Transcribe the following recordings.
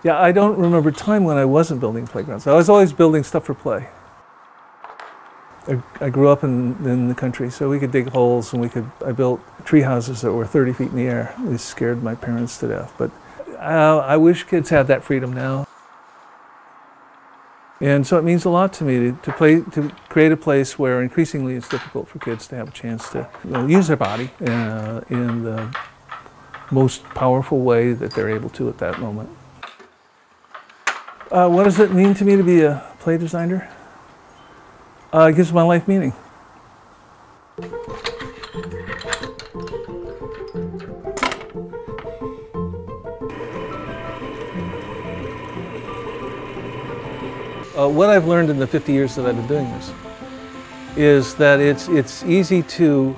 Yeah, I don't remember a time when I wasn't building playgrounds. I was always building stuff for play. I grew up in the country, so we could dig holes, and I built tree houses that were 30 feet in the air. It scared my parents to death, but I wish kids had that freedom now. And so it means a lot to me to create a place where increasingly it's difficult for kids to have a chance to use their body in the most powerful way that they're able to at that moment. What does it mean to me to be a play designer? It gives my life meaning. What I've learned in the 50 years that I've been doing this is that it's easy to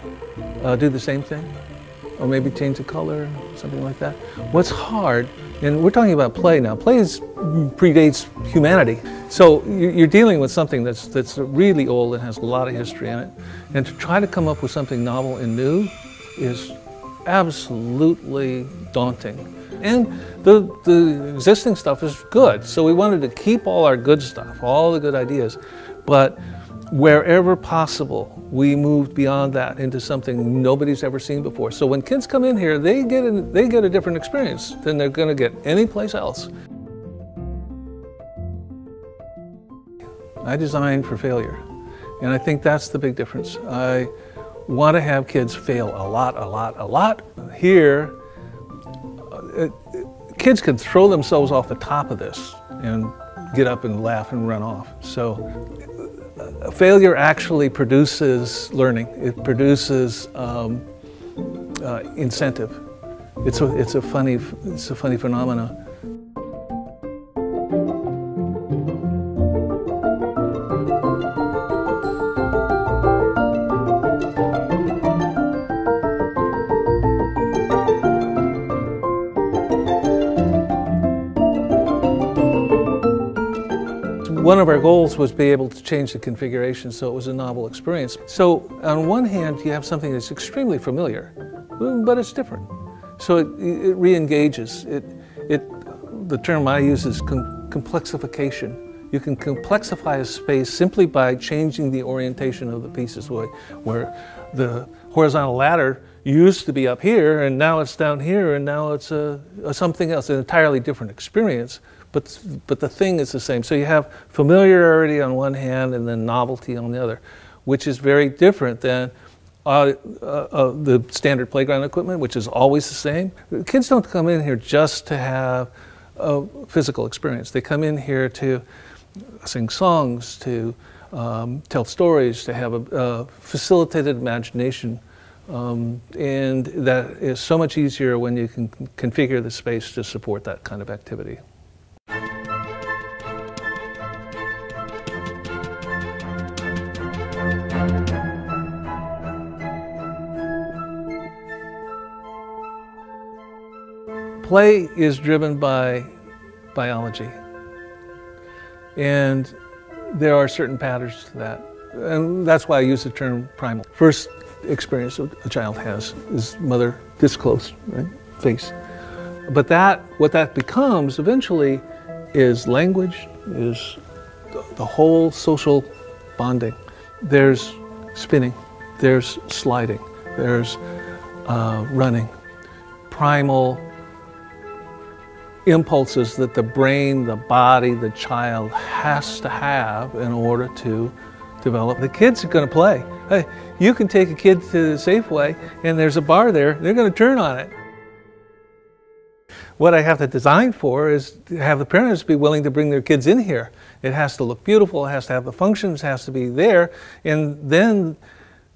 do the same thing, or maybe change the color, something like that. What's hard, and we're talking about play now, play predates humanity. So you're dealing with something that's really old and has a lot of history in it. And to try to come up with something novel and new is absolutely daunting. And the existing stuff is good. So we wanted to keep all our good stuff, all the good ideas, but wherever possible, we moved beyond that into something nobody's ever seen before. So when kids come in here, they get a different experience than they're going to get anyplace else. I design for failure, and I think that's the big difference. I want to have kids fail a lot, a lot, a lot. Here, kids can throw themselves off the top of this and get up and laugh and run off. So failure actually produces learning. It produces incentive. It's a funny phenomenon. One of our goals was to be able to change the configuration so it was a novel experience. So on one hand, you have something that's extremely familiar, but it's different. So it re-engages. The term I use is complexification. You can complexify a space simply by changing the orientation of the pieces, where the horizontal ladder used to be up here, and now it's down here, and now it's something else, an entirely different experience. But the thing is the same. So you have familiarity on one hand and then novelty on the other, which is very different than the standard playground equipment, which is always the same. Kids don't come in here just to have a physical experience. They come in here to sing songs, to tell stories, to have a facilitated imagination. And that is so much easier when you can configure the space to support that kind of activity. Play is driven by biology, and there are certain patterns to that, and that's why I use the term primal. First experience a child has is mother this close, right, face. But what that becomes eventually is language, is the whole social bonding. There's spinning, there's sliding, there's running, primal impulses that the brain, the body, the child has to have in order to develop. The kids are going to play. Hey, you can take a kid to the Safeway and there's a bar there, they're going to turn on it. What I have to design for is to have the parents be willing to bring their kids in here. It has to look beautiful, it has to have the functions, it has to be there, and then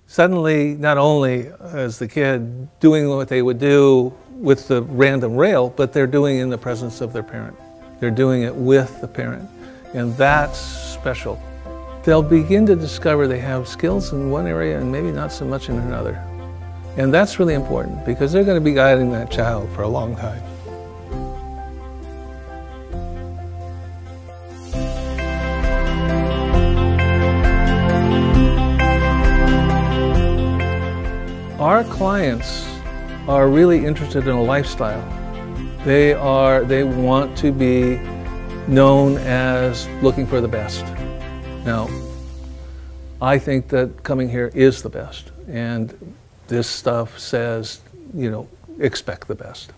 suddenly not only is the kid doing what they would do with the random rail, but they're doing it in the presence of their parent. They're doing it with the parent, and that's special. They'll begin to discover they have skills in one area and maybe not so much in another. And that's really important because they're going to be guiding that child for a long time. Our clients are really interested in a lifestyle. They want to be known as looking for the best. Now, I think that coming here is the best, and this stuff says, expect the best.